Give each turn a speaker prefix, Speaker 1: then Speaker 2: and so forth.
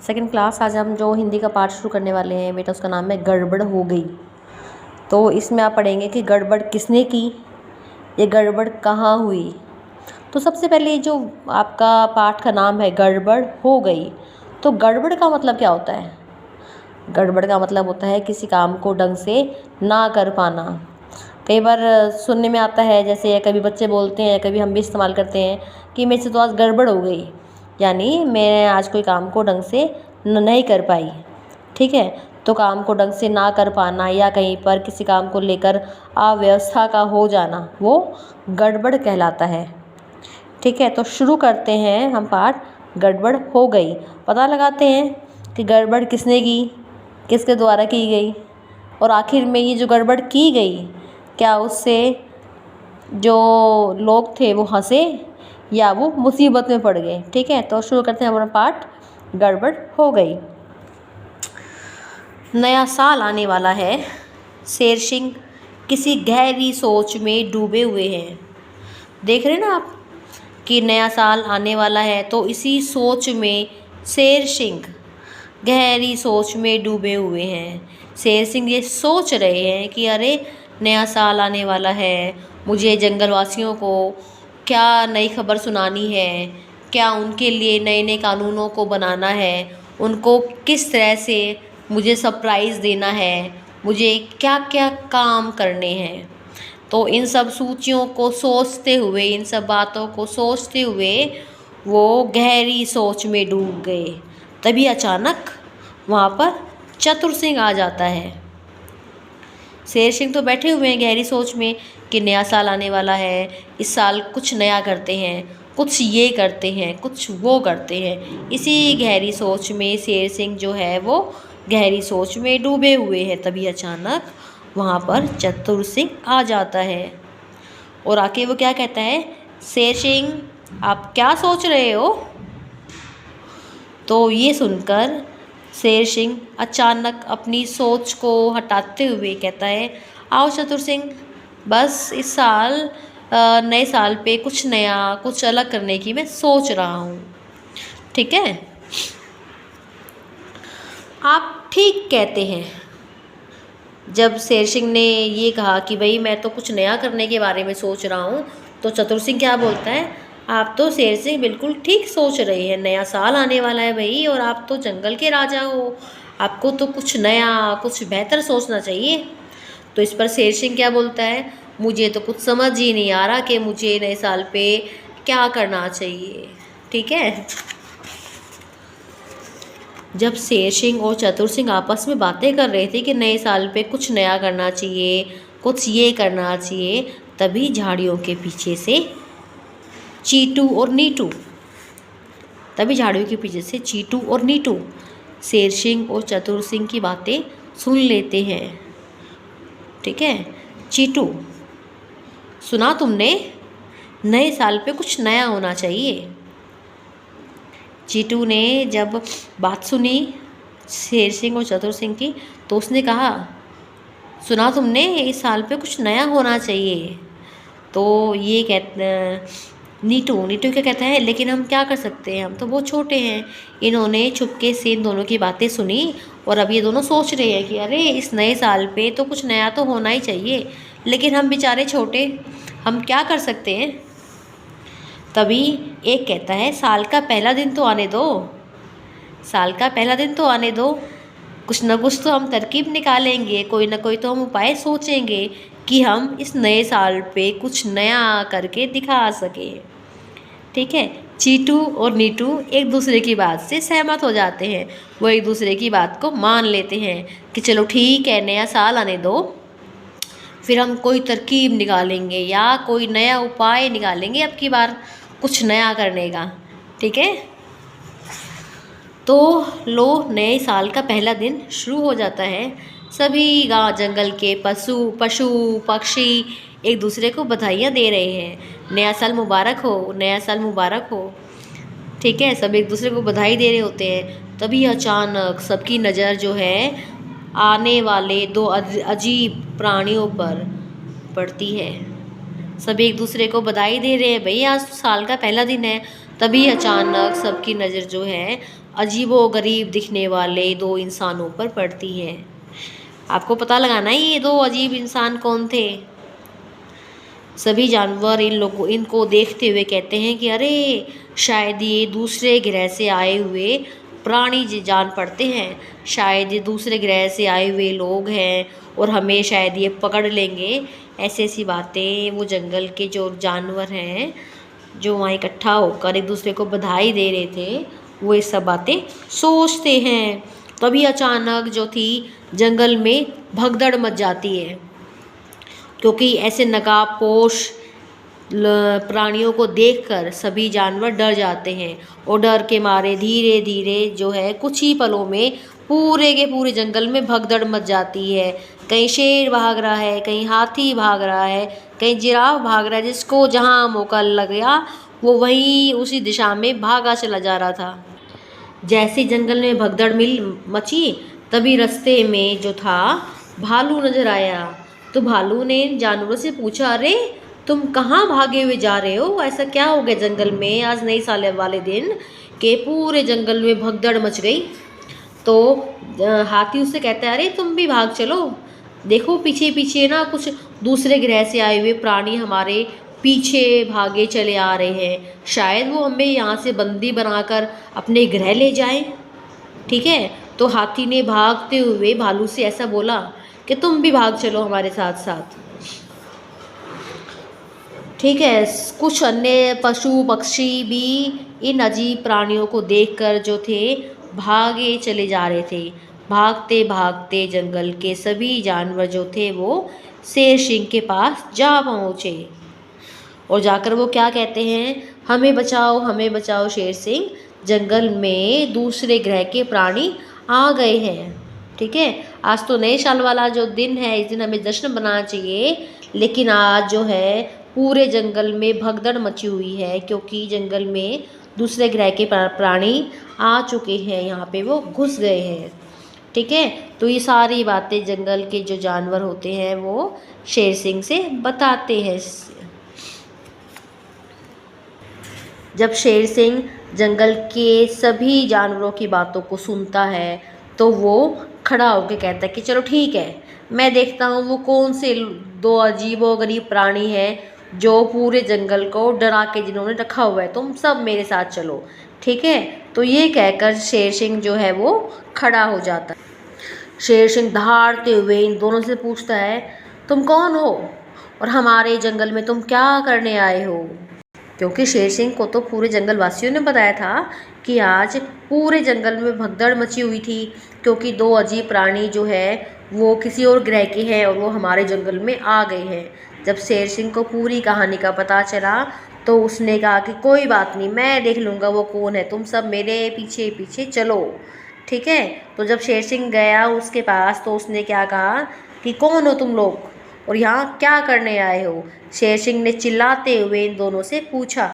Speaker 1: Second class. आज हम जो हिंदी का पाठ शुरू करने वाले हैं बेटा, उसका नाम है गड़बड़ हो गई। तो इसमें आप पढ़ेंगे कि गड़बड़ किसने की, ये गड़बड़ कहाँ हुई। तो सबसे पहले जो आपका पाठ का नाम है गड़बड़ हो गई, तो गड़बड़ का मतलब क्या होता है? गड़बड़ का मतलब होता है किसी काम को ढंग से ना कर पाना। कई बार सुनने में आता है, जैसे कभी बच्चे बोलते हैं, कभी हम भी इस्तेमाल करते हैं कि मेरे से तो आज गड़बड़ हो गई, यानी मैं आज कोई काम को ढंग से नहीं कर पाई। ठीक है, तो काम को ढंग से ना कर पाना या कहीं पर किसी काम को लेकर अव्यवस्था का हो जाना, वो गड़बड़ कहलाता है। ठीक है, तो शुरू करते हैं हम पाठ गड़बड़ हो गई। पता लगाते हैं कि गड़बड़ किसने की, किसके द्वारा की गई, और आखिर में ये जो गड़बड़ की गई, क्या उससे जो लोग थे वो हंसे या वो मुसीबत में पड़ गए। ठीक है, तो शुरू करते हैं हमारा पाठ गड़बड़ हो गई। नया साल आने वाला है, शेर सिंह किसी गहरी सोच में डूबे हुए हैं। देख रहे हैं ना आप कि नया साल आने वाला है, तो इसी सोच में शेर सिंह गहरी सोच में डूबे हुए हैं। शेर सिंह ये सोच रहे हैं कि अरे नया साल आने वाला है, मुझे जंगलवासियों को क्या नई खबर सुनानी है, क्या उनके लिए नए नए कानूनों को बनाना है, उनको किस तरह से मुझे सरप्राइज़ देना है, मुझे क्या क्या काम करने हैं। तो इन सब सूचियों को सोचते हुए, इन सब बातों को सोचते हुए वो गहरी सोच में डूब गए। तभी अचानक वहाँ पर चतुर सिंह आ जाता है। शेर सिंह तो बैठे हुए हैं गहरी सोच में कि नया साल आने वाला है, इस साल कुछ नया करते हैं, कुछ ये करते हैं, कुछ वो करते हैं। इसी गहरी सोच में शेर सिंह जो है वो गहरी सोच में डूबे हुए हैं। तभी अचानक वहाँ पर चतुर सिंह आ जाता है और आके वो क्या कहता है, शेर सिंह आप क्या सोच रहे हो? तो ये सुनकर शेर सिंह अचानक अपनी सोच को हटाते हुए कहता है, आओ चतुर सिंह, बस इस साल नए साल पे कुछ नया, कुछ अलग करने की मैं सोच रहा हूँ। ठीक है, आप ठीक कहते हैं। जब शेर सिंह ने ये कहा कि भाई मैं तो कुछ नया करने के बारे में सोच रहा हूँ, तो चतुर सिंह क्या बोलता है, आप तो शेर सिंह बिल्कुल ठीक सोच रहे हैं, नया साल आने वाला है भाई, और आप तो जंगल के राजा हो, आपको तो कुछ नया, कुछ बेहतर सोचना चाहिए। तो इस पर शेर सिंह क्या बोलता है, मुझे तो कुछ समझ ही नहीं आ रहा कि मुझे नए साल पे क्या करना चाहिए। ठीक है, जब शेर सिंह और चतुर सिंह आपस में बातें कर रहे थे कि नए साल पे कुछ नया करना चाहिए, कुछ ये करना चाहिए, तभी झाड़ियों के पीछे से चीटू और नीटू शेर सिंह और चतुर सिंह की बातें सुन लेते हैं। ठीक है, चीटू, सुना तुमने, नए साल पे कुछ नया होना चाहिए। चीटू ने जब बात सुनी शेर सिंह और चतुर सिंह की, तो उसने कहा, सुना तुमने, इस साल पे कुछ नया होना चाहिए। तो ये नीटू क्या कहता है, लेकिन हम क्या कर सकते हैं, हम तो बहुत छोटे हैं। इन्होंने चुपके से इन दोनों की बातें सुनी और अब ये दोनों सोच रहे हैं कि अरे इस नए साल पे तो कुछ नया तो होना ही चाहिए, लेकिन हम बेचारे छोटे, हम क्या कर सकते हैं। तभी एक कहता है, साल का पहला दिन तो आने दो, साल का पहला दिन तो आने दो, कुछ न कुछ तो हम तरकीब निकालेंगे, कोई ना कोई तो हम उपाय सोचेंगे कि हम इस नए साल पे कुछ नया करके दिखा सकें। ठीक है, चीटू और नीटू एक दूसरे की बात से सहमत हो जाते हैं, वो एक दूसरे की बात को मान लेते हैं कि चलो ठीक है, नया साल आने दो, फिर हम कोई तरकीब निकालेंगे या कोई नया उपाय निकालेंगे अब की बार कुछ नया करने का। ठीक है, तो लो नए साल का पहला दिन शुरू हो जाता है। सभी गाँव जंगल के पशु पक्षी एक दूसरे को बधाइयाँ दे रहे हैं, नया साल मुबारक हो, नया साल मुबारक हो। ठीक है, सब एक दूसरे को बधाई दे रहे होते हैं। तभी अचानक सबकी नज़र जो है आने वाले दो अजीब प्राणियों पर पड़ती है। सब एक दूसरे को बधाई दे रहे हैं, भाई आज तो साल का पहला दिन है। तभी अचानक सबकी नज़र जो है अजीबोगरीब दिखने वाले दो इंसानों पर पड़ती है। आपको पता लगाना है ये दो अजीब इंसान कौन थे। सभी जानवर इनको देखते हुए कहते हैं कि अरे शायद ये दूसरे ग्रह से आए हुए प्राणी जान पड़ते हैं, शायद ये दूसरे ग्रह से आए हुए लोग हैं और हमें शायद ये पकड़ लेंगे। ऐसी ऐसी बातें वो जंगल के जो जानवर हैं जो वहाँ इकट्ठा होकर एक दूसरे को बधाई दे रहे थे, वो ये सब बातें सोचते हैं। तभी अचानक जो थी जंगल में भगदड़ मच जाती है, क्योंकि ऐसे नकाबपोश प्राणियों को देखकर सभी जानवर डर जाते हैं और डर के मारे धीरे धीरे जो है कुछ ही पलों में पूरे के पूरे जंगल में भगदड़ मच जाती है। कहीं शेर भाग रहा है, कहीं हाथी भाग रहा है, कहीं जिराफ भाग रहा है। जिसको जहाँ मौका लग गया वो वहीं उसी दिशा में भागा चला जा रहा था। जैसे जंगल में भगदड़ मची तभी रास्ते में जो था भालू नजर आया। तो भालू ने जानवरों से पूछा, अरे तुम कहाँ भागे हुए जा रहे हो? ऐसा क्या हो गया जंगल में आज नई साल वाले दिन के पूरे जंगल में भगदड़ मच गई? तो हाथी उससे कहता है, अरे तुम भी भाग चलो, देखो पीछे पीछे ना कुछ दूसरे ग्रह से आए हुए प्राणी हमारे पीछे भागे चले आ रहे हैं, शायद वो हमें यहाँ से बंदी बनाकर अपने ग्रह ले जाएं। ठीक है, तो हाथी ने भागते हुए भालू से ऐसा बोला कि तुम भी भाग चलो हमारे साथ साथ। ठीक है, कुछ अन्य पशु पक्षी भी इन अजीब प्राणियों को देखकर जो थे भागे चले जा रहे थे। भागते भागते जंगल के सभी जानवर जो थे वो शेर सिंह के पास जा पहुँचे और जाकर वो क्या कहते हैं, हमें बचाओ शेर सिंह, जंगल में दूसरे ग्रह के प्राणी आ गए हैं। ठीक है, आज तो नए साल वाला जो दिन है, इस दिन हमें जश्न मनाना चाहिए, लेकिन आज जो है पूरे जंगल में भगदड़ मची हुई है, क्योंकि जंगल में दूसरे ग्रह के प्राणी आ चुके हैं, यहाँ पे वो घुस गए हैं। ठीक है, तो ये सारी बातें जंगल के जो जानवर होते हैं वो शेर सिंह से बताते हैं। जब शेर सिंह जंगल के सभी जानवरों की बातों को सुनता है तो वो खड़ा होकर कहता है कि चलो ठीक है, मैं देखता हूँ वो कौन से दो अजीबोगरीब प्राणी हैं जो पूरे जंगल को डरा के जिन्होंने रखा हुआ है, तुम सब मेरे साथ चलो। ठीक है, तो ये कहकर शेर सिंह जो है वो खड़ा हो जाता है। शेर सिंह दहाड़ते हुए इन दोनों से पूछता है, तुम कौन हो और हमारे जंगल में तुम क्या करने आए हो? क्योंकि शेर सिंह को तो पूरे जंगल वासियों ने बताया था कि आज पूरे जंगल में भगदड़ मची हुई थी, क्योंकि दो अजीब प्राणी जो है वो किसी और ग्रह के हैं और वो हमारे जंगल में आ गए हैं। जब शेर सिंह को पूरी कहानी का पता चला तो उसने कहा कि कोई बात नहीं, मैं देख लूँगा वो कौन है, तुम सब मेरे पीछे पीछे चलो। ठीक है, तो जब शेर सिंह गया उसके पास तो उसने क्या कहा कि कौन हो तुम लोग और यहाँ क्या करने आए हो? शेर सिंह ने चिल्लाते हुए इन दोनों से पूछा।